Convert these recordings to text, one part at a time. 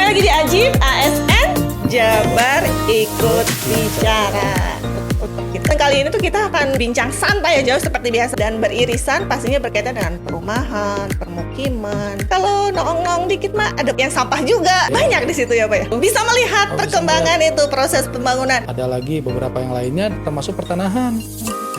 lagi di Ajib ASN Jabar ikut bicara. Kali ini tuh kita akan bincang santai aja seperti biasa dan beririsan pastinya berkaitan dengan perumahan, permukiman. Kalau nongong dikit mah ada yang sampah juga. Banyak di situ ya Pak ya. Bisa melihat perkembangan itu proses pembangunan. Ada lagi beberapa yang lainnya termasuk pertanahan.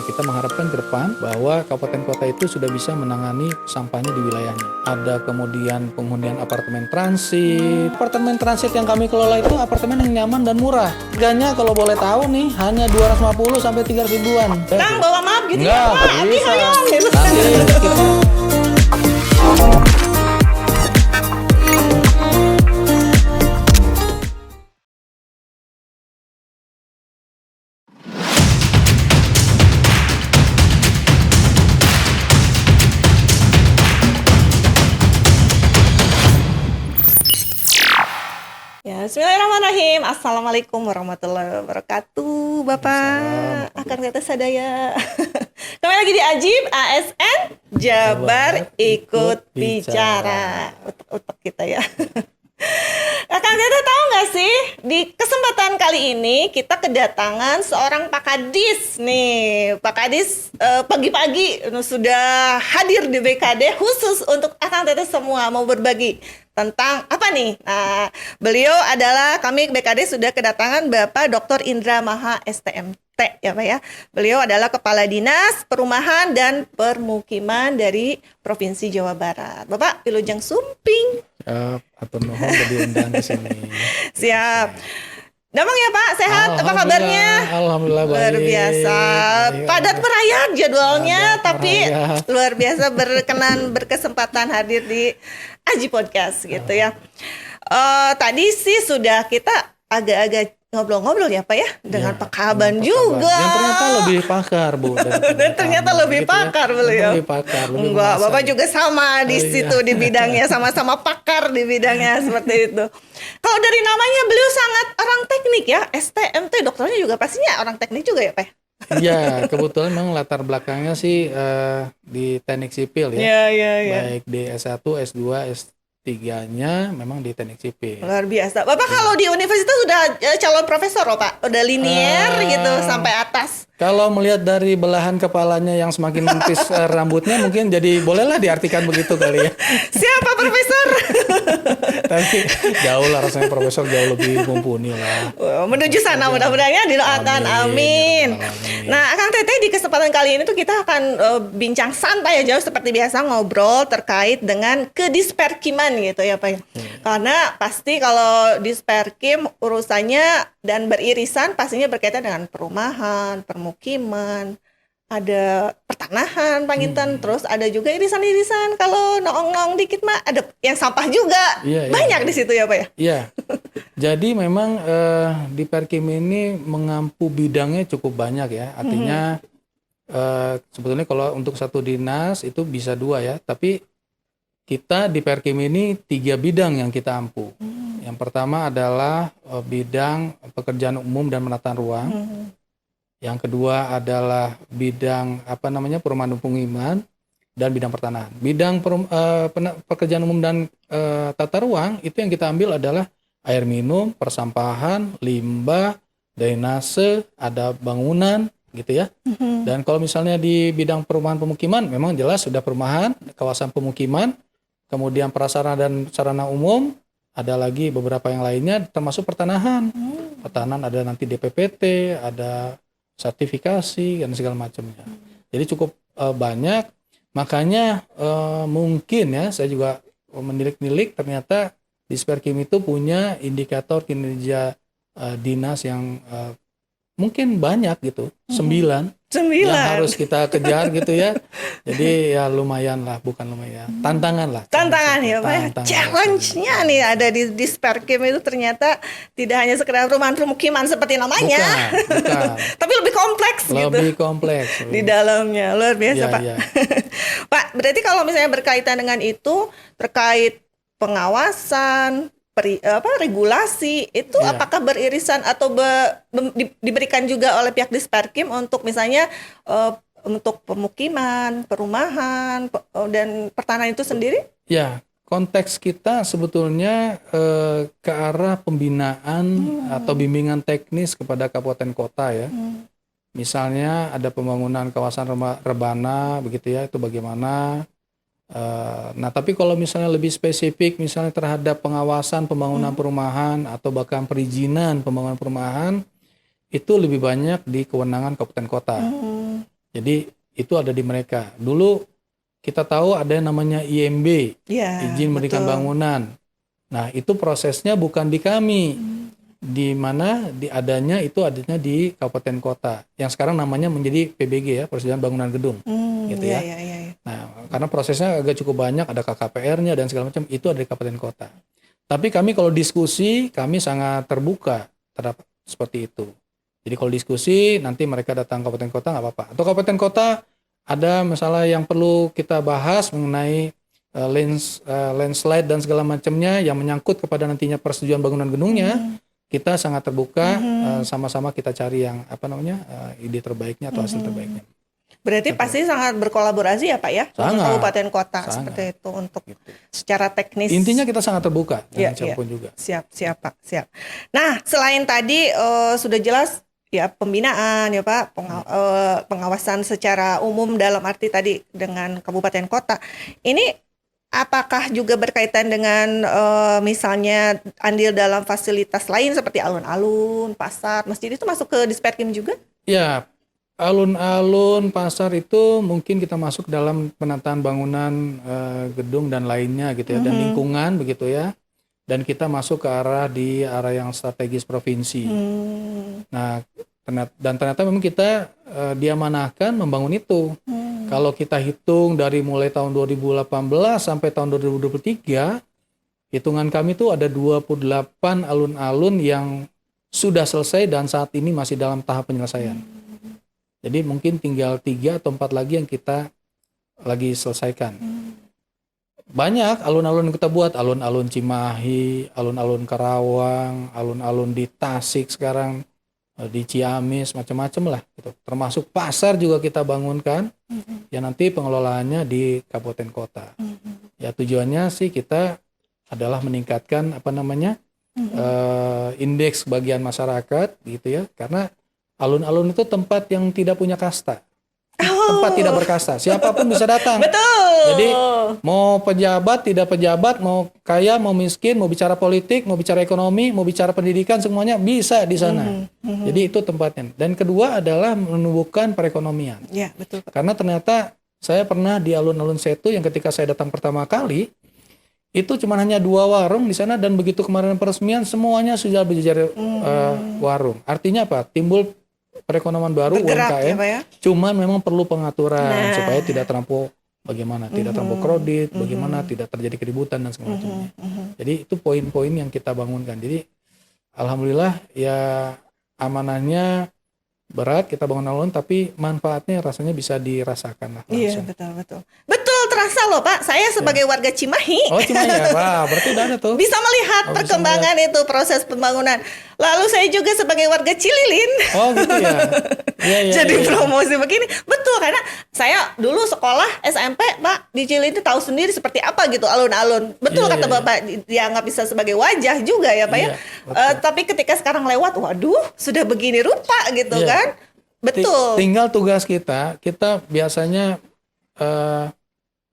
Nah, kita mengharapkan ke depan bahwa kabupaten kota itu sudah bisa menangani sampahnya di wilayahnya. Ada kemudian penghunian apartemen transit. Apartemen transit yang kami kelola itu apartemen yang nyaman dan murah. Harganya kalau boleh tahu nih hanya 250 sampai 300 ribuan. Kang bawa maaf gitu Enggak, ya Pak. Abi bisa. hayang gitu. Nanti kita Ya, bismillahirrahmanirrahim. Assalamualaikum warahmatullahi wabarakatuh, Bapak. Akan kata sadaya. Kembali lagi di Ajib ASN Jabar ikut bicara. Utek kita ya. Akan kata tahu nggak sih, di kesempatan kali ini kita kedatangan seorang Pak Kadis nih. Pak Kadis pagi-pagi sudah hadir di BKD khusus untuk Akang Teteh semua mau berbagi tentang apa nih? Nah, beliau adalah kami BKD sudah kedatangan Bapak Dr. Indra Maha STMT ya Pak ya. Beliau adalah Kepala Dinas Perumahan dan Permukiman dari Provinsi Jawa Barat. Bapak Wilujeng Sumping. siap atau nuhun udah diundang ke sini. Siap. Damang ya Pak, sehat? Apa kabarnya? Alhamdulillah baik. Luar biasa. Baik, Padat merayap jadwalnya, Padat tapi merayap. luar biasa berkesempatan hadir di Aji Podcast gitu ya. Tadi sih sudah kita agak-agak ngobrol-ngobrol ya Pak ya dengan Ya, Pak Kaban Pak juga. Kaban. Yang ternyata lebih pakar Bu. Dan ternyata lebih pakar beliau. Lebih pakar. Lebih Enggak, menguasai. Bapak juga sama di Oh, iya. situ di bidangnya, sama-sama pakar di bidangnya seperti itu. Kalau dari namanya beliau sangat orang teknik ya, STMT, dokternya juga pastinya orang teknik juga ya Pak? Iya, kebetulan memang latar belakangnya sih di teknik sipil ya. Iya. Baik di S1, S2, S3-nya memang di teknik sipil. Luar biasa. Bapak kalau di universitas sudah calon profesor loh Pak, udah linier gitu sampai atas. Kalau melihat dari belahan kepalanya yang semakin menipis rambutnya mungkin jadi bolehlah diartikan begitu kali ya. Siapa profesor? Tapi jauh lah rasanya profesor jauh lebih mumpuni lah. Menuju sana mudah-mudahan didoakan. Amin. Amin. Nah, Kang Teteh di kesempatan kali ini tuh kita akan bincang santai aja seperti biasa ngobrol terkait dengan kedisperkiman gitu ya Pak. Karena pasti kalau disperkim urusannya dan beririsan pastinya berkaitan dengan perumahan, permukiman, ada pertanahan, panginten, terus ada juga irisan-irisan. Kalau nongong dikit mah ada yang sampah juga. Iya. Banyak di situ ya Pak ya. Iya. Jadi memang di Perkim ini mengampu bidangnya cukup banyak ya. Artinya sebetulnya kalau untuk satu dinas itu bisa 2 ya. Tapi kita di Perkim ini 3 bidang yang kita ampu. Yang pertama adalah bidang pekerjaan umum dan penataan ruang. Yang kedua adalah bidang perumahan dan pemukiman dan bidang pertanahan. Bidang pekerjaan umum dan tata ruang itu yang kita ambil adalah air minum, persampahan, limbah, drainase, ada bangunan gitu ya. Dan kalau misalnya di bidang perumahan pemukiman memang jelas sudah perumahan, kawasan pemukiman, kemudian prasarana dan sarana umum, ada lagi beberapa yang lainnya termasuk pertanahan. Pertanahan ada nanti DPPT, ada sertifikasi dan segala macamnya. Jadi cukup banyak. Makanya mungkin ya saya juga menilik-nilik ternyata Disperkim itu punya indikator kinerja dinas yang mungkin banyak gitu, 9 yang harus kita kejar gitu ya. Jadi ya lumayan lah, bukan lumayan, tantangan lah. Tantangan ya Pak. Tantangan. Challenge-nya nih ada di Disperkim itu ternyata tidak hanya sekedar perumahan permukiman seperti namanya. Bukan. Tapi lebih kompleks gitu. Lebih kompleks. Di dalamnya. Luar biasa Iya, Pak. iya. Pak, berarti kalau misalnya berkaitan dengan itu terkait pengawasan, regulasi itu Iya. apakah beririsan atau diberikan juga oleh pihak Disperkim untuk misalnya untuk pemukiman, perumahan dan pertanahan itu sendiri? Ya, konteks kita sebetulnya ke arah pembinaan atau bimbingan teknis kepada kabupaten kota ya. Misalnya ada pembangunan kawasan rebana begitu ya, itu bagaimana. Nah tapi kalau misalnya lebih spesifik misalnya terhadap pengawasan pembangunan perumahan atau bahkan perizinan pembangunan perumahan, itu lebih banyak di kewenangan kabupaten kota. Jadi itu ada di mereka. Dulu kita tahu ada yang namanya IMB, izin mendirikan bangunan. Nah itu prosesnya bukan di kami, di mana adanya di kabupaten kota, yang sekarang namanya menjadi PBG ya, Persetujuan Bangunan Gedung, gitu ya. Nah karena prosesnya agak cukup banyak, ada KKPR-nya dan segala macam, itu ada di kabupaten kota. Tapi kami kalau diskusi, kami sangat terbuka terhadap seperti itu. Jadi kalau diskusi, nanti mereka datang ke kabupaten kota nggak apa-apa. Atau kabupaten kota ada masalah yang perlu kita bahas mengenai landslide dan segala macamnya yang menyangkut kepada nantinya persetujuan bangunan gedungnya, kita sangat terbuka, sama-sama kita cari yang ide terbaiknya atau hasil terbaiknya. Berarti pasti sangat berkolaborasi ya Pak ya, sangat, kabupaten kota sangat. Seperti itu untuk secara teknis. Intinya kita sangat terbuka dengan siapapun juga. Siap Pak, siap. Nah selain tadi sudah jelas ya pembinaan ya Pak, pengawasan secara umum dalam arti tadi dengan kabupaten kota. Ini apakah juga berkaitan dengan misalnya andil dalam fasilitas lain seperti alun-alun, pasar, masjid itu masuk ke Disperkim juga? Ya, alun-alun, pasar itu mungkin kita masuk dalam penataan bangunan gedung dan lainnya gitu ya, dan lingkungan begitu ya. Dan kita masuk ke arah yang strategis provinsi. Nah, ternyata memang kita diamanahkan membangun itu. Kalau kita hitung dari mulai tahun 2018 sampai tahun 2023, hitungan kami itu ada 28 alun-alun yang sudah selesai dan saat ini masih dalam tahap penyelesaian. Jadi mungkin tinggal 3 atau 4 lagi yang kita lagi selesaikan. Banyak alun-alun yang kita buat, alun-alun Cimahi, alun-alun Karawang, alun-alun di Tasik sekarang, di Ciamis, macam-macam lah gitu. Termasuk pasar juga kita bangunkan, ya nanti pengelolaannya di kabupaten kota. Ya tujuannya sih kita adalah meningkatkan indeks kebahagiaan masyarakat gitu ya, karena alun-alun itu tempat yang tidak punya kasta. Tempat tidak berkasta, siapapun bisa datang. Betul. Jadi mau pejabat, tidak pejabat, mau kaya, mau miskin, mau bicara politik, mau bicara ekonomi, mau bicara pendidikan, semuanya bisa di sana. Jadi itu tempatnya. Dan kedua adalah menumbuhkan perekonomian. Ya, betul. Karena ternyata saya pernah di alun-alun Setu yang ketika saya datang pertama kali, itu cuma hanya 2 warung di sana, dan begitu kemarin peresmian semuanya sudah berjejer warung. Artinya apa? Timbul perekonomian baru, bergerak, UMKM, ya. cuman memang perlu pengaturan supaya tidak terlampau tidak terlampau kredit, bagaimana tidak terjadi keributan dan segala macamnya. Jadi itu poin-poin yang kita bangunkan. Jadi alhamdulillah ya amanahnya berat kita bangun alun, tapi manfaatnya rasanya bisa dirasakan lah langsung. Iya, betul. Betul, terasa loh Pak. Saya sebagai warga Cimahi. Oh, Cimahi ya. Wah, berarti udah ada tuh. Bisa melihat perkembangan itu, proses pembangunan. Lalu saya juga sebagai warga Cililin. Oh, gitu ya. Jadi promosi begini. Betul, karena saya dulu sekolah SMP, Pak, di Cililin itu tahu sendiri seperti apa gitu alun-alun. Betul kata Bapak, dianggap bisa sebagai wajah juga ya, Pak ya. Tapi ketika sekarang lewat, waduh, sudah begini rupa gitu kan. Betul. Tinggal tugas kita biasanya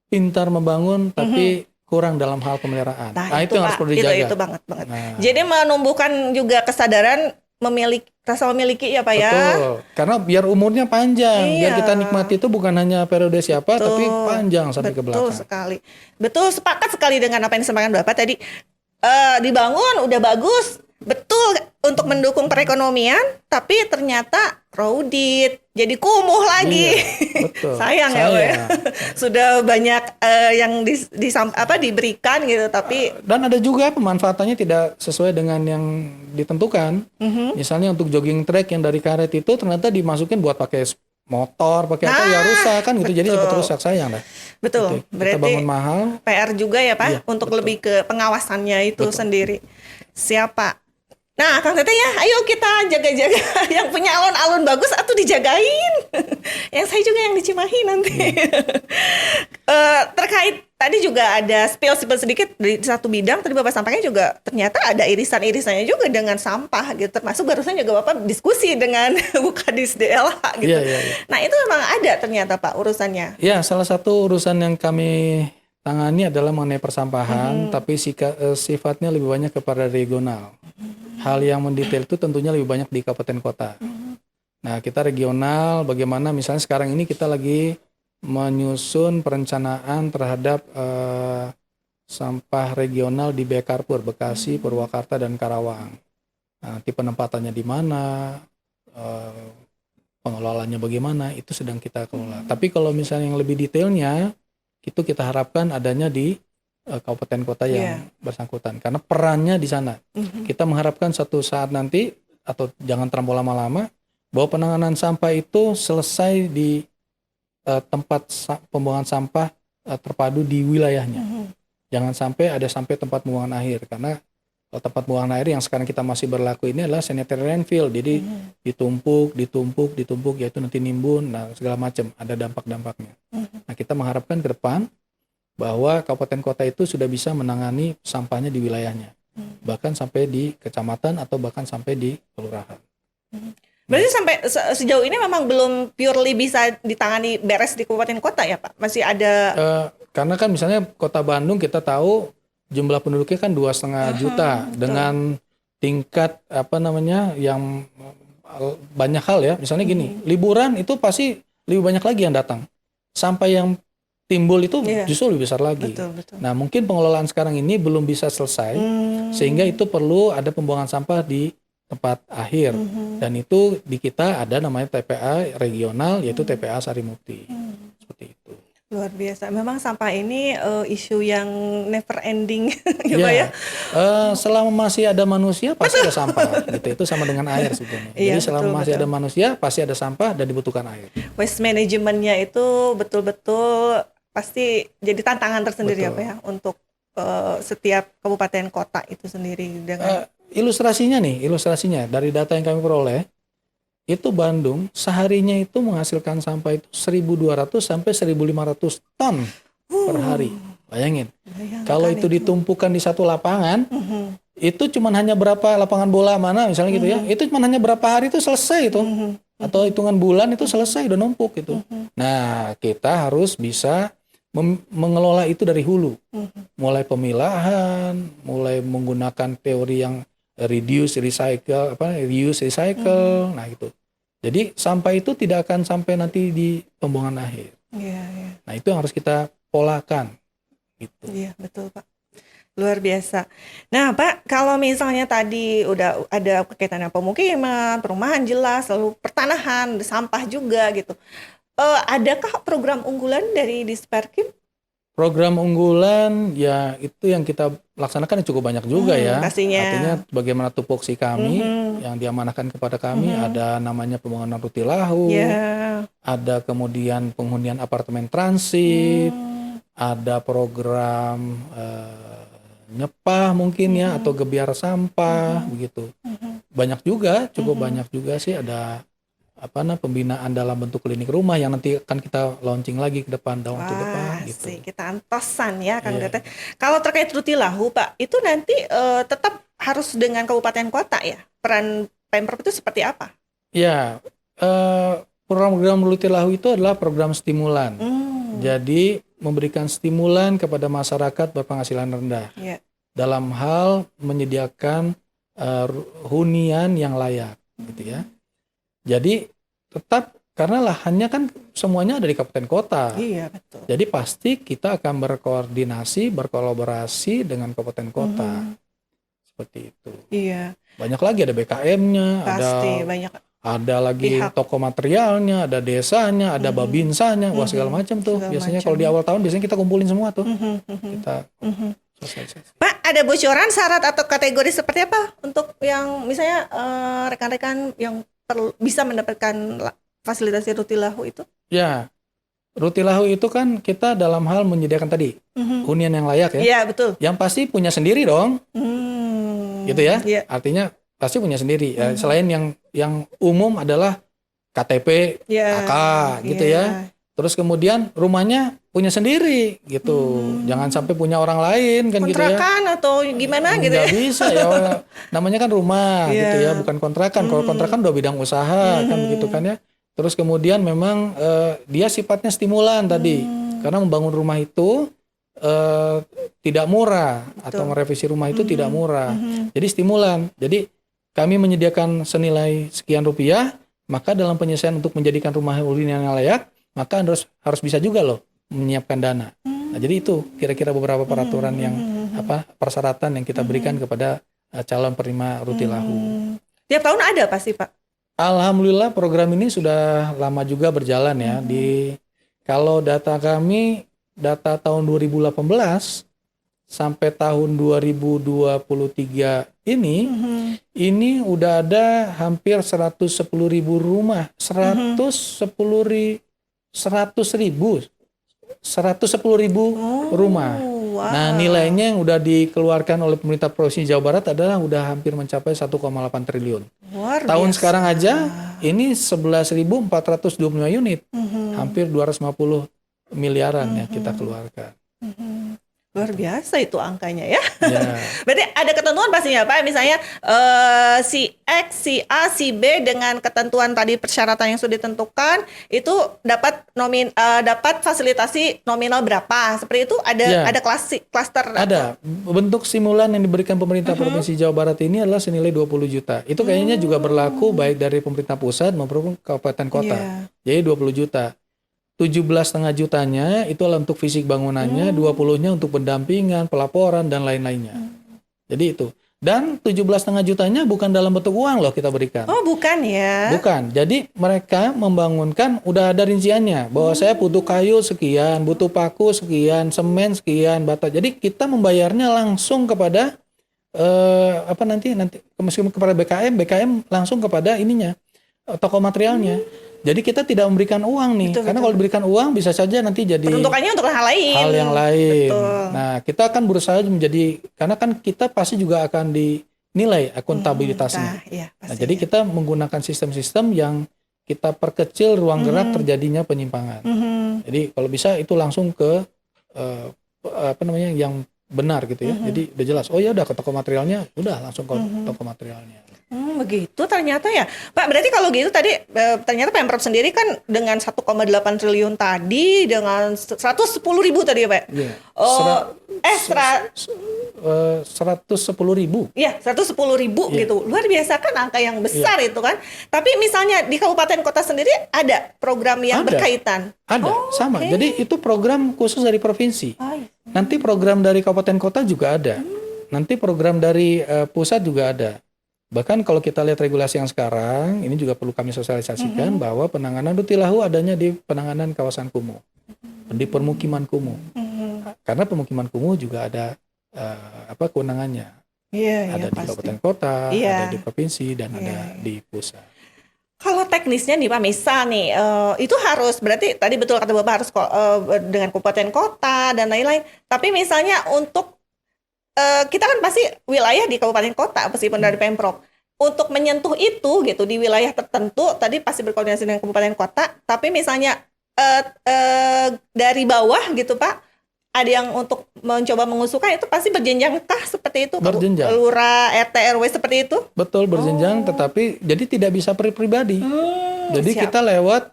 pintar membangun tapi kurang dalam hal pemeliharaan. Nah, itu yang harus perlu dijaga. Itu banget. Nah. Jadi menumbuhkan juga kesadaran rasa memiliki ya Pak ya. Betul. Karena biar umurnya panjang, biar kita nikmati itu bukan hanya periode siapa, tapi panjang sampai ke belakang. Betul sekali. Betul, sepakat sekali dengan apa yang disampaikan Bapak tadi. Dibangun udah bagus, betul untuk mendukung perekonomian, tapi ternyata crowded, jadi kumuh lagi. Betul. Sayang ya, Pak. Sudah banyak yang diberikan gitu, tapi dan ada juga pemanfaatannya tidak sesuai dengan yang ditentukan. Misalnya untuk jogging track yang dari karet itu ternyata dimasukin buat pakai motor, pakai apa ya rusak kan gitu. Jadi cepat rusak, sayang lah. Betul. Gitu. Berarti kita bangun mahal. PR juga ya Pak untuk lebih ke pengawasannya itu sendiri. Siapa? Nah, Kang Tete ya, ayo kita jaga-jaga yang punya alun-alun bagus atau dijagain. Yang saya juga yang di Cimahi nanti. Terkait tadi juga ada spill sedikit di satu bidang, tadi Bapak sampaikan juga ternyata ada irisan-irisannya juga dengan sampah gitu. Termasuk barusan juga Bapak diskusi dengan Bu Kadis DLH gitu. Iya, iya, iya. Nah, itu memang ada ternyata Pak urusannya. Ya, salah satu urusan yang kami tangani adalah mengenai persampahan, tapi sifatnya lebih banyak kepada regional. Hal yang mendetail itu tentunya lebih banyak di kabupaten kota. Nah, kita regional, bagaimana misalnya sekarang ini kita lagi menyusun perencanaan terhadap sampah regional di Bekarpur, Bekasi, Purwakarta, dan Karawang. Nanti penempatannya di mana, pengelolaannya bagaimana, itu sedang kita kelola. Tapi kalau misalnya yang lebih detailnya, itu kita harapkan adanya di kabupaten kota yang bersangkutan. Karena perannya di sana. Kita mengharapkan suatu saat nanti, atau jangan terlalu lama-lama, bahwa penanganan sampah itu selesai di tempat pembuangan sampah terpadu di wilayahnya. Jangan sampai ada sampai tempat pembuangan akhir, karena kalau tempat pembuangan air yang sekarang kita masih berlaku ini adalah sanitary landfill, jadi ditumpuk, yaitu nanti nimbun, nah segala macam, ada dampak-dampaknya. Nah, kita mengharapkan ke depan bahwa kabupaten kota itu sudah bisa menangani sampahnya di wilayahnya, bahkan sampai di kecamatan atau bahkan sampai di kelurahan. Berarti sampai sejauh ini memang belum purely bisa ditangani beres di kabupaten kota ya Pak? Masih ada... Karena kan misalnya kota Bandung kita tahu jumlah penduduknya kan 2,5 juta dengan tingkat yang banyak hal ya. Misalnya gini, liburan itu pasti lebih banyak lagi yang datang. Sampai yang timbul itu justru lebih besar lagi. Betul. Nah, mungkin pengelolaan sekarang ini belum bisa selesai, sehingga itu perlu ada pembuangan sampah di tempat akhir. Dan itu di kita ada namanya TPA regional, yaitu TPA Sarimukti. Seperti itu. Luar biasa. Memang sampah ini isu yang never ending ya Pak ya. Selama masih ada manusia pasti ada sampah. Gitu. Itu sama dengan air sebetulnya. Jadi selama masih ada manusia pasti ada sampah dan dibutuhkan air. Waste manajemennya itu betul-betul pasti jadi tantangan tersendiri ya Pak ya untuk setiap kabupaten kota itu sendiri dengan ilustrasinya dari data yang kami peroleh, itu Bandung seharinya itu menghasilkan sampah itu 1.200 sampai 1.500 ton per hari. Bayangin. Kalau itu ditumpukan di satu lapangan, itu cuma hanya berapa lapangan bola mana misalnya gitu ya, itu cuma hanya berapa hari itu selesai itu. Atau hitungan bulan itu selesai, udah numpuk gitu. Nah, kita harus bisa mengelola itu dari hulu. Mulai pemilahan, mulai menggunakan teori yang reuse, recycle, nah itu. Jadi sampah itu tidak akan sampai nanti di pembuangan akhir. Nah, itu yang harus kita polakan. Gitu. Iya, betul Pak. Luar biasa. Nah Pak, kalau misalnya tadi udah ada kaitannya pemukiman, perumahan jelas, lalu pertanahan, sampah juga gitu. Adakah program unggulan dari Disperkim? Program unggulan ya itu yang kita laksanakan cukup banyak juga ya. Pastinya. Artinya bagaimana tupoksi kami yang diamanahkan kepada kami, ada namanya pembangunan Rutilahu, ada kemudian penghunian apartemen transit, ada program nyepah mungkin ya atau gebiar sampah begitu. Banyak juga, cukup banyak juga sih, ada pembinaan dalam bentuk klinik rumah yang nanti akan kita launching lagi ke depan tahun ke depan gitu. Kita antosan ya Kang Teteh. Kalau terkait Rutilahu Pak, itu nanti tetap harus dengan kabupaten kota ya? Peran Pemprov itu seperti apa? Ya, program Rutilahu itu adalah program stimulan. Jadi memberikan stimulan kepada masyarakat berpenghasilan rendah dalam hal menyediakan hunian yang layak gitu ya. Jadi tetap karena lahannya kan semuanya ada di kabupaten kota. Iya, betul. Jadi pasti kita akan berkoordinasi, berkolaborasi dengan kabupaten kota. Seperti itu. Iya. Banyak lagi, ada BKM-nya, banyak. Ada lagi toko materialnya, ada desanya, ada babinsanya, wah segala macam tuh. Biasanya kalau di awal tahun biasanya kita kumpulin semua tuh. Kita selesai. Pak, ada bocoran syarat atau kategori seperti apa untuk yang misalnya rekan-rekan yang bisa mendapatkan fasilitas Rutilahu itu? Ya, Rutilahu itu kan kita dalam hal menyediakan tadi hunian yang layak ya. Iya, betul. Yang pasti punya sendiri dong. Gitu ya. Yeah. Artinya pasti punya sendiri. Ya, selain yang umum adalah KTP Ya, AK gitu ya. Terus kemudian rumahnya punya sendiri gitu. Jangan sampai punya orang lain kan gitu ya. Kontrakan atau gimana gitu Nggak ya? bisa ya, namanya kan rumah Iya. gitu ya, bukan kontrakan. Kalau kontrakan udah bidang usaha kan begitu kan ya. Terus kemudian memang dia sifatnya stimulan tadi, karena membangun rumah itu tidak murah atau merevisi rumah itu tidak murah. Jadi stimulan. Jadi kami menyediakan senilai sekian rupiah, maka dalam penyelesaian untuk menjadikan rumah hunian yang layak, maka harus bisa juga loh menyiapkan dana. Nah, jadi itu kira-kira beberapa peraturan yang persyaratan yang kita berikan kepada calon penerima Rutilahu. Tiap tahun ada pasti Pak? Alhamdulillah program ini sudah lama juga berjalan ya. Kalau data kami, data tahun 2018 sampai tahun 2023 ini udah ada hampir 110.000 rumah, 110.000 rumah. Wow. Nah, nilainya yang udah dikeluarkan oleh pemerintah Provinsi Jawa Barat adalah udah hampir mencapai 1,8 triliun. Luar Tahun biasa. sekarang aja ini 11.425 unit. Hampir 250 miliaran ya kita keluarkan. Luar biasa itu angkanya ya. Ya. Berarti ada ketentuan pastinya Pak, misalnya si X, si A, si B dengan ketentuan tadi persyaratan yang sudah ditentukan itu dapat dapat fasilitasi nominal berapa? Seperti itu ada klaster. Ada. Bentuk stimulan yang diberikan pemerintah Provinsi Jawa Barat ini adalah senilai 20 juta. Itu kayaknya juga berlaku baik dari pemerintah pusat maupun kabupaten kota. Jadi 20 juta. 17,5 jutanya itu adalah untuk fisik bangunannya, 20-nya untuk pendampingan, pelaporan, dan lain-lainnya. Jadi itu. Dan 17,5 jutanya bukan dalam bentuk uang loh kita berikan. Oh bukan ya? Bukan. Jadi mereka membangunkan, udah ada rinciannya. Bahwa saya butuh kayu sekian, butuh paku sekian, semen sekian, bata. Jadi kita membayarnya langsung kepada, nanti meskipun kepada BKM langsung kepada ininya, toko materialnya. Jadi kita tidak memberikan uang nih, karena kalau diberikan uang bisa saja nanti jadi peruntukannya untuk hal lain. Hal yang lain. Betul. Nah, kita akan berusaha menjadi, karena kan kita pasti juga akan dinilai akuntabilitasnya. Nah, jadi kita menggunakan sistem-sistem yang kita perkecil ruang gerak terjadinya penyimpangan. Jadi kalau bisa itu langsung ke yang benar gitu ya. Jadi udah jelas. Oh ya udah ke toko materialnya, udah langsung ke toko materialnya. Begitu ternyata ya Pak. Berarti kalau gitu tadi ternyata Pemprov sendiri kan dengan 1,8 triliun tadi dengan 110.000 tadi ya Pak. Iya. 110.000. Iya, 110.000 gitu. Luar biasa kan angka yang besar itu kan. Tapi misalnya di kabupaten kota sendiri ada program yang berkaitan. Ada, sama. Jadi itu program khusus dari provinsi. Nanti program dari kabupaten kota juga ada. Nanti program dari pusat juga ada. Bahkan kalau kita lihat regulasi yang sekarang, ini juga perlu kami sosialisasikan bahwa penanganan Rutilahu adanya di penanganan kawasan kumuh, di permukiman kumuh. Karena permukiman kumuh juga ada kewenangannya. Ada di kabupaten kota, ada di provinsi, dan ada di pusat. Kalau teknisnya nih Pak, misal nih itu harus berarti tadi betul kata Bapak harus dengan kabupaten kota dan lain-lain. Tapi misalnya untuk kita kan pasti wilayah di kabupaten kota meskipun dari Pemprov untuk menyentuh itu gitu di wilayah tertentu tadi pasti berkoordinasi dengan kabupaten kota. Tapi misalnya dari bawah gitu Pak, ada yang untuk mencoba mengusulkan itu pasti berjenjangkah seperti itu? Berjenjang. Lurah, RT, RW seperti itu? Betul, berjenjang, tetapi jadi tidak bisa pribadi. Jadi kita lewat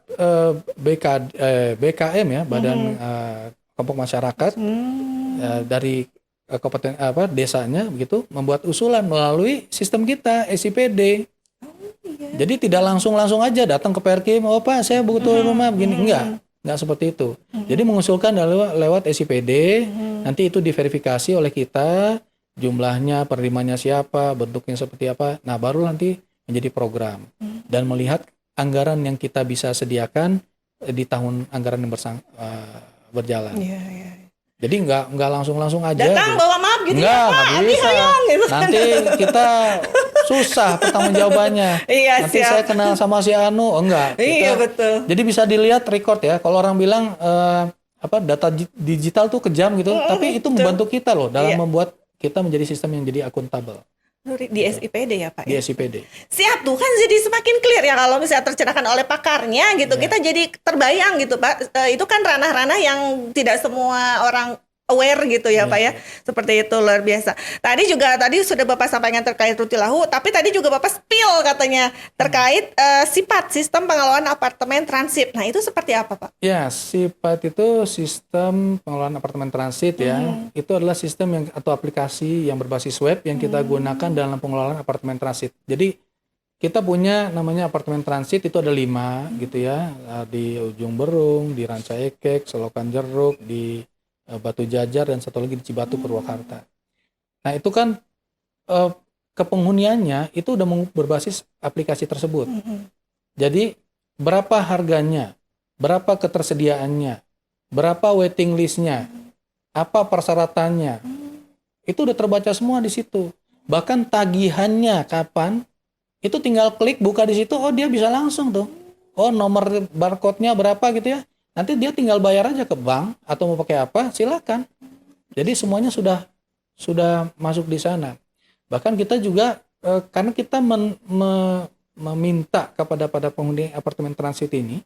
BKM ya, Badan Kelompok Masyarakat dari kabupaten desanya begitu membuat usulan melalui sistem kita SIPD. Jadi tidak langsung aja datang ke Perkim, oh Pak saya butuh rumah begini, enggak seperti itu. Jadi mengusulkan lewat SIPD, nanti itu diverifikasi oleh kita, jumlahnya, penerimanya siapa, bentuknya seperti apa. Nah baru nanti menjadi program dan melihat anggaran yang kita bisa sediakan di tahun anggaran yang berjalan. Jadi nggak langsung aja. Datang bawa map gitu nggak gitu bisa. kan. Nanti kita susah pertanggungjawabannya. Nanti siap. saya kenal sama si Anu, enggak. Iya betul. Jadi bisa dilihat record ya. Kalau orang bilang data digital tuh kejam gitu, tapi itu membantu kita loh dalam membuat kita menjadi sistem yang jadi akuntabel. Di SIPD ya Pak di ya? SIPD. Siap tuh kan jadi semakin clear ya kalau misalnya tercerahkan oleh pakarnya gitu. Ya. Kita jadi terbayang gitu Pak. Itu kan ranah-ranah yang tidak semua orang aware gitu ya Pak ya. Seperti itu luar biasa. Tadi sudah Bapak sampaikan terkait Rutilahu, tapi tadi juga Bapak spill katanya terkait sifat sistem pengelolaan apartemen transit. Nah, itu seperti apa Pak? Ya, sifat itu sistem pengelolaan apartemen transit ya. Itu adalah sistem yang atau aplikasi yang berbasis web yang kita gunakan dalam pengelolaan apartemen transit. Jadi kita punya namanya apartemen transit itu ada 5 gitu ya. Di Ujung Berung, di Ranca Ekek, Selokan Jeruk, di Batu Jajar, dan satu lagi di Cibatu Purwakarta. Nah itu kan kepenghuniannya itu udah berbasis aplikasi tersebut. Jadi berapa harganya, berapa ketersediaannya, berapa waiting listnya, apa persyaratannya, itu udah terbaca semua di situ. Bahkan tagihannya kapan, itu tinggal klik buka di situ, oh dia bisa langsung tuh. Oh nomor barcode-nya berapa gitu ya. Nanti dia tinggal bayar aja ke bank atau mau pakai apa, silakan. Jadi semuanya sudah masuk di sana. Bahkan kita juga karena kita meminta kepada penghuni apartemen transit ini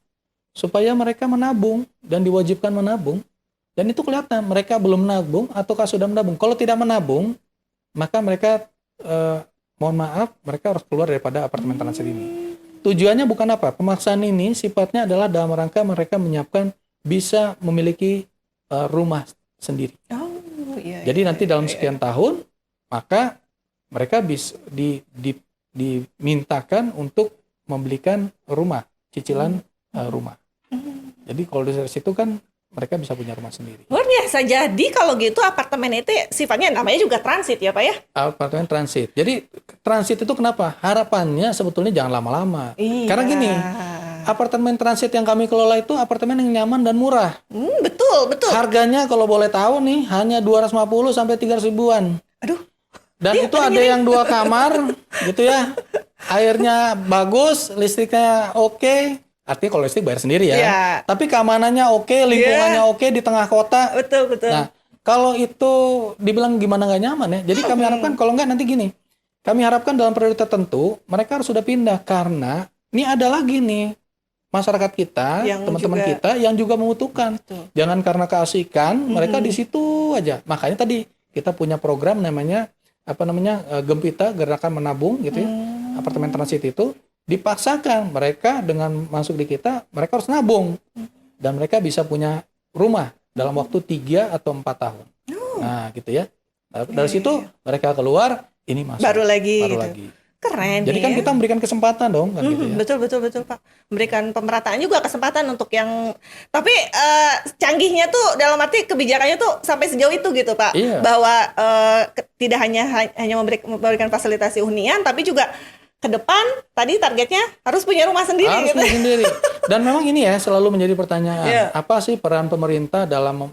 supaya mereka menabung dan diwajibkan menabung. Dan itu kelihatan mereka belum menabung ataukah sudah menabung. Kalau tidak menabung, maka mereka mohon maaf, mereka harus keluar daripada apartemen transit ini. Tujuannya bukan apa? Pemaksaan ini sifatnya adalah dalam rangka mereka menyiapkan bisa memiliki rumah sendiri. Jadi nanti dalam sekian tahun, maka mereka bisa dimintakan untuk membelikan rumah, cicilan rumah. Jadi kalau dari situ kan mereka bisa punya rumah sendiri. Luar biasa. Jadi kalau gitu apartemen itu sifatnya namanya juga transit ya Pak ya? Apartemen transit. Jadi transit itu kenapa? Harapannya sebetulnya jangan lama-lama. Iya. Karena gini, apartemen transit yang kami kelola itu apartemen yang nyaman dan murah. Betul. Harganya kalau boleh tahu nih hanya 250 sampai 300 ribuan. Aduh. Dan itu ada yang 2 kamar gitu ya. Airnya bagus, listriknya oke. Artinya kalau listrik bayar sendiri ya. Yeah. Tapi keamanannya oke, lingkungannya oke di tengah kota. Betul. Nah, kalau itu dibilang gimana nggak nyaman ya. Jadi kami harapkan kalau nggak nanti gini. Kami harapkan dalam periode tertentu mereka harus sudah pindah karena ini ada lagi nih masyarakat kita, teman-teman kita yang juga membutuhkan. Betul. Jangan karena keasikan mereka di situ aja. Makanya tadi kita punya program namanya Gempita, Gerakan Menabung gitu ya. Apartemen transit itu dipaksakan mereka dengan masuk di kita, mereka harus nabung dan mereka bisa punya rumah dalam waktu 3 atau 4 tahun. Nah, gitu ya. Dari situ mereka keluar, ini masuk. Baru lagi. Keren. Jadi kan kita memberikan kesempatan dong kan gitu ya. Betul Pak. Memberikan pemerataan juga kesempatan untuk yang tapi canggihnya tuh dalam arti kebijakannya tuh sampai sejauh itu gitu Pak. Iya. Bahwa tidak hanya memberikan fasilitasi hunian tapi juga ke depan tadi targetnya harus punya rumah sendiri harus gitu. punya sendiri. Dan memang ini ya selalu menjadi pertanyaan, apa sih peran pemerintah dalam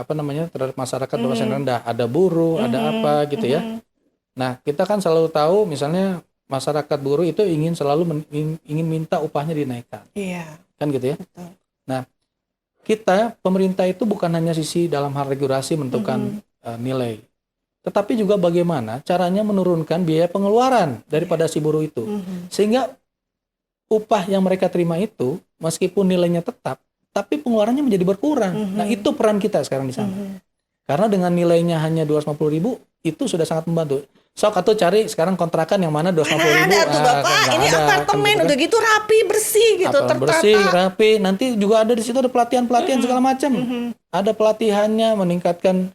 terhadap masyarakat berpenghasilan rendah? Ada buruh, ada apa gitu ya. Nah, kita kan selalu tahu misalnya masyarakat buruh itu ingin selalu ingin minta upahnya dinaikkan. Iya. Kan gitu ya. Betul. Nah, kita pemerintah itu bukan hanya sisi dalam hal regulasi menentukan nilai, tetapi juga bagaimana caranya menurunkan biaya pengeluaran daripada si buruh itu. Sehingga upah yang mereka terima itu meskipun nilainya tetap, tapi pengeluarannya menjadi berkurang. Nah, itu peran kita sekarang di sana. Karena dengan nilainya hanya 250.000 itu sudah sangat membantu. Sok atau cari sekarang kontrakan yang mana 250.000. Ada tuh Bapak, ini apartemen kan, udah gitu rapi, bersih gitu, tertata. Bersih, rapi. Nanti juga ada di situ ada pelatihan-pelatihan segala macam. Ada pelatihannya meningkatkan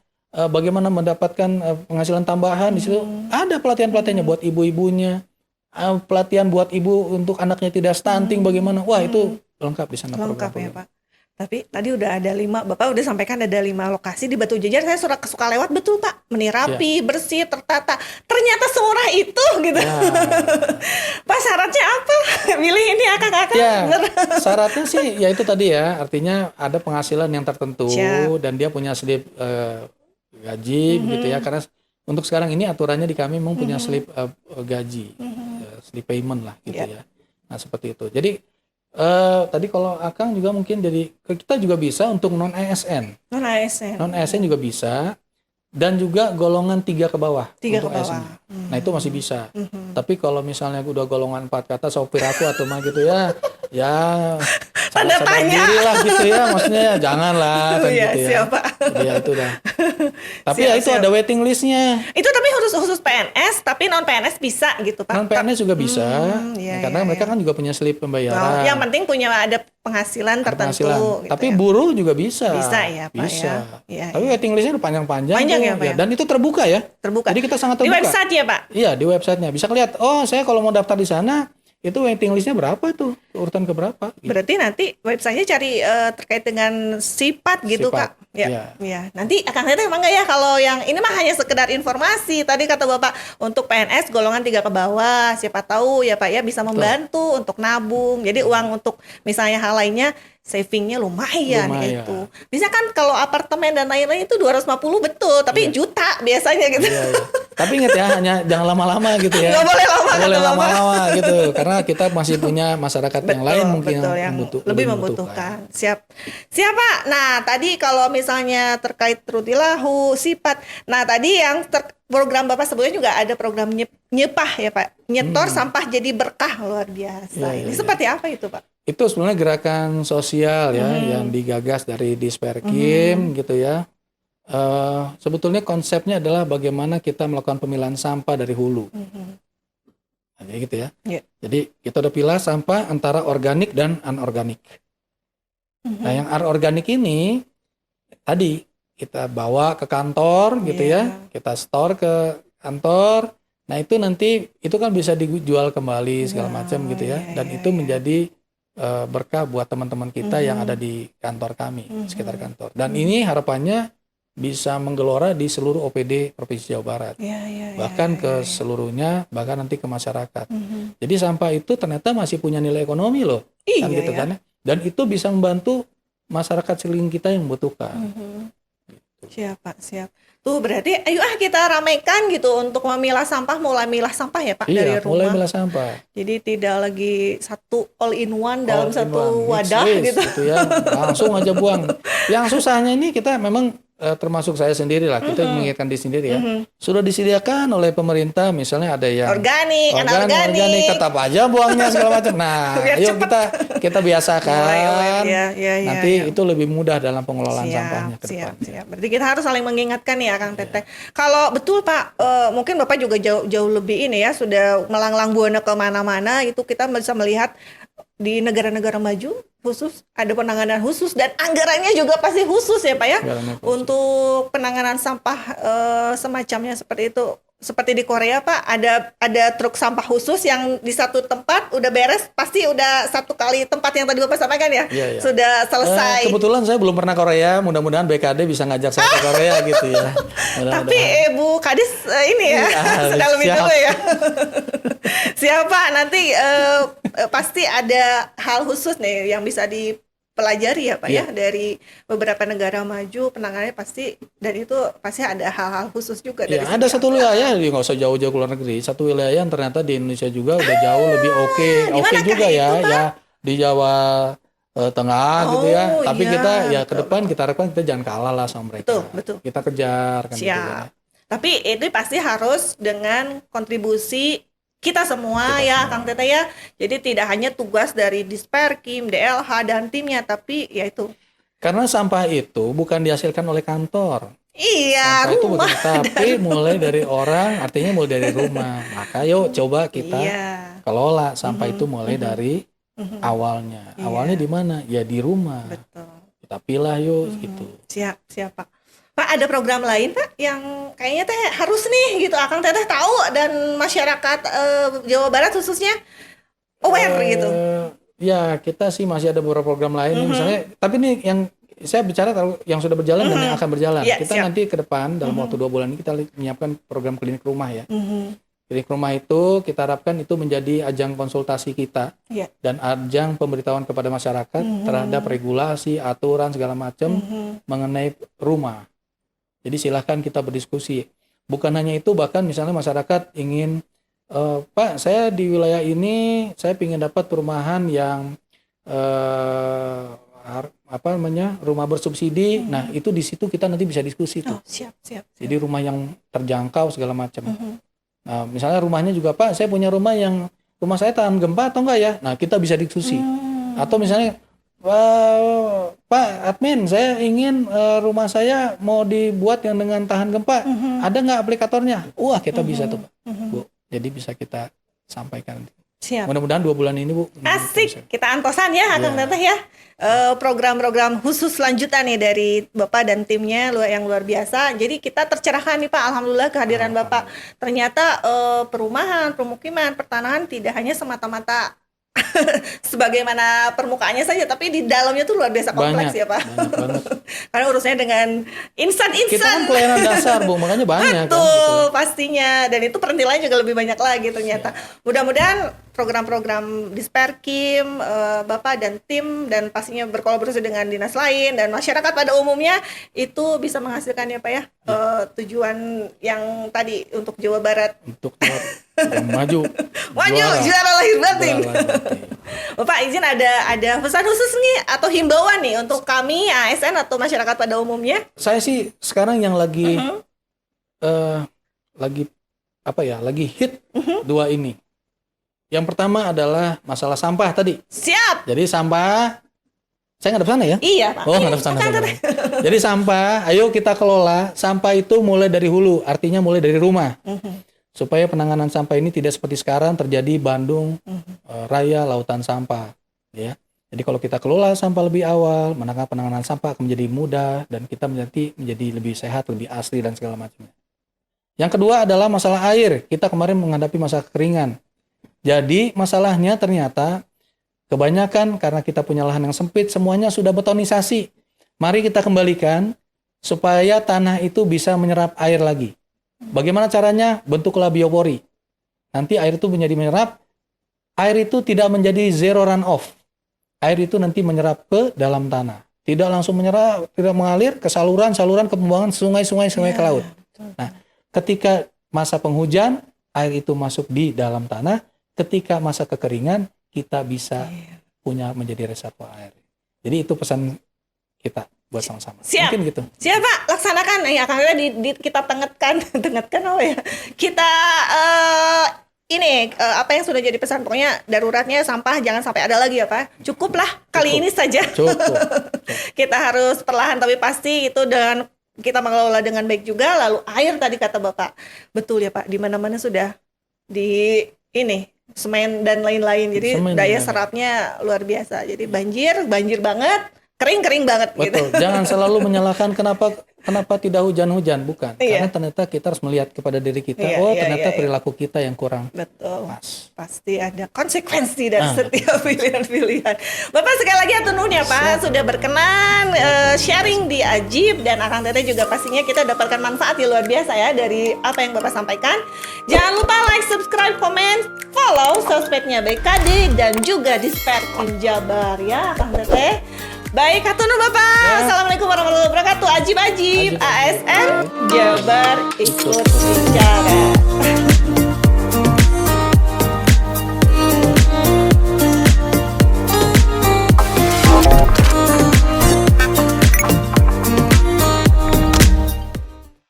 bagaimana mendapatkan penghasilan tambahan di situ. Ada pelatihan-pelatihannya buat ibu-ibunya. Pelatihan buat ibu untuk anaknya tidak stunting bagaimana. Wah, itu lengkap di sana. Lengkap ya, Pak. Tapi tadi udah ada 5, Bapak udah sampaikan ada 5 lokasi di Batu Jajar. Saya suka lewat, betul Pak. Rapi, bersih, tertata. Ternyata semurah itu gitu. Ya. Pak, syaratnya apa? Milih ini akak-akak. Ya, syaratnya sih ya itu tadi ya. Artinya ada penghasilan yang tertentu. Dan dia punya slip gaji gitu ya. Karena untuk sekarang ini aturannya di kami memang punya slip gaji. Slip payment lah gitu ya. Nah seperti itu. Jadi tadi kalau Akang juga mungkin jadi kita juga bisa untuk non ASN. Non ASN. Non ASN juga bisa. dan juga golongan 3 ke bawah 3 untuk ke bawah. S-nya. Nah itu masih bisa. Tapi kalau misalnya udah golongan 4 ke atas, sopir aku atau mah gitu ya, ya Tanda sadar tanya. diri lah gitu ya, maksudnya ya janganlah kan Iya, gitu ya. siap, Pak. Jadi ya itu dah. Tapi Siap, ya itu siap. ada waiting listnya. Itu tapi khusus PNS, tapi non PNS bisa gitu Pak. Non PNS juga bisa, iya, karena iya, mereka iya. kan juga punya slip Oh, pembayaran. yang penting punya ada penghasilan tertentu. penghasilan. Gitu Tapi ya. buruh juga bisa. Bisa ya, Pak, Bisa. ya. Iya, Tapi iya. waiting listnya udah panjang-panjang. Panjang tuh. ya, Pak, ya? Dan itu terbuka ya. Terbuka. Jadi kita sangat Di terbuka. website ya Pak. Iya, di websitenya bisa lihat. Oh, saya kalau mau daftar di sana, itu waiting listnya berapa itu? Urutan ke berapa? Gitu. Berarti nanti websitenya cari terkait dengan sifat gitu Sifat, Kak. Ya, iya. ya. Nanti akan lihat emang nggak ya kalau yang ini mah hanya sekedar informasi. Tadi kata Bapak untuk PNS golongan 3 ke bawah, siapa tahu ya Pak ya bisa membantu untuk nabung. Jadi uang untuk misalnya hal lainnya savingnya lumayan, Lumayan. itu. Bisa kan kalau apartemen dan lain-lain itu 250 betul, tapi juta biasanya gitu. Iya, iya. Tapi ingat ya, jangan lama-lama gitu ya. Nggak boleh lama, Nggak boleh kata Bapak. lama-lama gitu. Karena kita masih punya masyarakat yang lain mungkin betul, yang lebih membutuhkan. Siap. Siapa? Nah, tadi kalau misalnya terkait rutilahu, sifat. Nah, tadi yang program Bapak sebutnya juga ada program nyepah ya, Pak. Nyetor sampah jadi berkah, luar biasa. Iya, Ini iya, seperti apa itu, Pak? Itu sebenarnya gerakan sosial ya yang digagas dari Disperkim gitu ya. Sebetulnya konsepnya adalah bagaimana kita melakukan pemilahan sampah dari hulu. Nah, jadi gitu ya. Iya. Jadi kita udah pilah sampah antara organik dan anorganik. Nah, yang anorganik ini tadi kita bawa ke kantor gitu Iya. ya. Kita store ke kantor. Nah, itu nanti itu kan bisa dijual kembali segala macam gitu ya. Dan itu menjadi berkah buat teman-teman kita yang ada di kantor kami, sekitar kantor. Dan ini harapannya bisa menggelora di seluruh OPD Provinsi Jawa Barat. Bahkan ke seluruhnya, bahkan nanti ke masyarakat. Jadi sampah itu ternyata masih punya nilai ekonomi loh. Iya, Kan gitu ya. kan ya. Dan itu bisa membantu masyarakat sekeliling kita yang membutuhkan. Siap, Pak, siap. Tuh berarti ayo kita ramaikan gitu untuk memilah sampah, mulai milah sampah ya Pak dari Iya, mulai rumah. milah sampah. Jadi tidak lagi satu all in one dalam All in satu one, mix wadah waste gitu. ya. Langsung aja buang. Yang susahnya ini kita memang termasuk saya sendiri lah, kita mengingatkan diri sendiri ya. Sudah disediakan oleh pemerintah, misalnya ada yang Organik, anorganik. tetap aja buangnya segala macam. Nah, Biar ayo cepet. kita biasakan. Ya, Nanti itu lebih mudah dalam pengelolaan sampahnya ke siap, depan. siap. Berarti kita harus saling mengingatkan ya, Kang Teteh. Kalau betul Pak, mungkin Bapak juga jauh lebih ini ya, sudah melanglang buana kemana-mana, itu kita bisa melihat di negara-negara maju khusus ada penanganan khusus dan anggarannya juga pasti khusus ya Pak ya, Anggarannya khusus. untuk penanganan sampah semacamnya seperti itu. Seperti di Korea Pak, ada truk sampah khusus yang di satu tempat udah beres, pasti udah satu kali tempat yang tadi Bapak sampaikan ya, Iya, iya. sudah selesai. Kebetulan saya belum pernah Korea, mudah-mudahan BKD bisa ngajak saya ke Korea gitu ya. Tapi Bu Kadis ini ya, sudah lebih siap. dulu ya. Siapa nanti pasti ada hal khusus nih yang bisa dipelajari ya Pak ya dari beberapa negara maju, penanganannya pasti, dan itu pasti ada hal-hal khusus juga dari Ya, ada segi satu wilayah, nggak usah jauh-jauh ke luar negeri. Satu wilayah yang ternyata di Indonesia juga udah jauh lebih oke di manakah juga ya, itu, Pak? ya di Jawa Tengah gitu ya. Oh, Tapi iya, kita ya ke betul, depan kita harapkan kita jangan kalah lah sama mereka. Betul. Kita kejar kan gitu ya. Siap. Tapi ini pasti harus dengan kontribusi kita semua ya Kang Teteh ya. Jadi tidak hanya tugas dari Disperkim, DLH dan timnya, tapi ya itu. Karena sampah itu bukan dihasilkan oleh kantor. Iya, Sampah itu rumah. bukan, tapi mulai dari orang, artinya mulai dari rumah. Maka yuk coba kita Iya. kelola sampah itu mulai dari awalnya. Awalnya di mana? Ya di rumah. Betul. Kita pilah yuk gitu. Siap Pak. Pak, ada program lain Pak yang kayaknya teh harus nih gitu Akang Teteh tahu dan masyarakat Jawa Barat khususnya aware gitu. Ya kita sih masih ada beberapa program lain misalnya, tapi ini yang saya bicara yang sudah berjalan dan yang akan berjalan. Ya, Kita siap. nanti ke depan dalam waktu 2 bulan ini kita menyiapkan program klinik rumah ya. Klinik rumah itu kita harapkan itu menjadi ajang konsultasi kita Iya. dan ajang pemberitahuan kepada masyarakat terhadap regulasi, aturan segala macam mengenai rumah. Jadi silahkan kita berdiskusi. Bukan hanya itu, bahkan misalnya masyarakat ingin, Pak, saya di wilayah ini, saya ingin dapat perumahan yang apa namanya rumah bersubsidi. Nah itu di situ kita nanti bisa diskusi tuh. Oh, siap. Jadi rumah yang terjangkau segala macam. Nah misalnya rumahnya juga Pak, saya punya rumah rumah saya tahan gempa atau enggak ya? Nah kita bisa diskusi. Atau misalnya Pak admin, saya ingin rumah saya mau dibuat yang dengan tahan gempa. Ada nggak aplikatornya? Wah kita bisa tuh Pak. Bu. Jadi bisa kita sampaikan. Siap. Mudah-mudahan 2 bulan ini Bu. Asik, kita antosan ya Akang Teteh ya. Program-program khusus lanjutan nih dari Bapak dan timnya yang luar biasa. Jadi kita tercerahkan nih Pak, alhamdulillah kehadiran Bapak. Ternyata perumahan, permukiman, pertanahan tidak hanya semata-mata sebagaimana permukaannya saja, tapi di dalamnya tuh luar biasa kompleks ya Pak. Banyak banget. Karena urusannya dengan insan-insan. Kita kan pelayanan dasar Bu, makanya banyak. Betul, kan, gitu. pastinya. Dan itu perintilannya juga lebih banyak lagi ternyata. Mudah-mudahan program-program Disperkim, Bapak dan tim, dan pastinya berkolaborasi dengan dinas lain dan masyarakat pada umumnya itu bisa menghasilkan ya Pak ya, tujuan yang tadi untuk Jawa Barat. Untuk yang maju. Juara lahir batin. Bapak izin ada pesan khusus nih atau himbauan nih untuk kami ASN atau masyarakat pada umumnya? Saya sih sekarang yang lagi lagi hit dua ini. Yang pertama adalah masalah sampah tadi. Siap. Jadi sampah, saya nggak ada pesan ya? Iya Pak. Oh nggak ada pesan. Jadi sampah, ayo kita kelola. Sampah itu mulai dari hulu, artinya mulai dari rumah. Supaya penanganan sampah ini tidak seperti sekarang terjadi Bandung Raya Lautan Sampah. Ya. Jadi kalau kita kelola sampah lebih awal, maka penanganan sampah akan menjadi mudah dan kita menjadi lebih sehat, lebih asli dan segala macamnya. Yang kedua adalah masalah air. Kita kemarin menghadapi masa kekeringan. Jadi masalahnya ternyata kebanyakan karena kita punya lahan yang sempit, semuanya sudah betonisasi. Mari kita kembalikan supaya tanah itu bisa menyerap air lagi. Bagaimana caranya? Bentuklah biopori. Nanti air itu menjadi menyerap. Air itu tidak menjadi zero runoff. Air itu nanti menyerap ke dalam tanah. Tidak langsung menyerap, tidak mengalir ke saluran ke pembuangan sungai ke laut. Nah, ketika masa penghujan, air itu masuk di dalam tanah. Ketika masa kekeringan, kita bisa punya menjadi reservoir air. Jadi itu pesan kita buat sama-sama. Siap. Mungkin gitu. Siap Pak, laksanakan. Ya, karena kita tengetkan apa ya? Kita apa yang sudah jadi pesan, pokoknya daruratnya sampah jangan sampai ada lagi ya Pak. Cukuplah kali ini saja. Cukup. Kita harus perlahan tapi pasti itu dengan kita mengelola dengan baik juga. Lalu air tadi kata Bapak, betul ya Pak. Di mana-mana sudah semen dan lain-lain. Jadi daya serapnya luar biasa. Jadi banjir banget, kering banget. Betul. Gitu. Jangan selalu menyalahkan kenapa tidak hujan-hujan, bukan. Karena ternyata kita harus melihat kepada diri kita. Ternyata perilaku kita yang kurang. Betul. Pas. Pasti ada konsekuensi dari setiap pilihan-pilihan. Bapak sekali lagi atur nuhun ya Pak, sudah berkenan sharing di Ajib, dan Akang Teteh juga pastinya kita dapatkan manfaat yang luar biasa ya dari apa yang Bapak sampaikan. Jangan lupa like, subscribe, komen, follow sosmednya BKD dan juga Disperkim Jabar ya Akang Teteh. Baik, hatur nuhun Bapak. Assalamualaikum warahmatullahi wabarakatuh. Ajib ASN Jabar ikut bicara.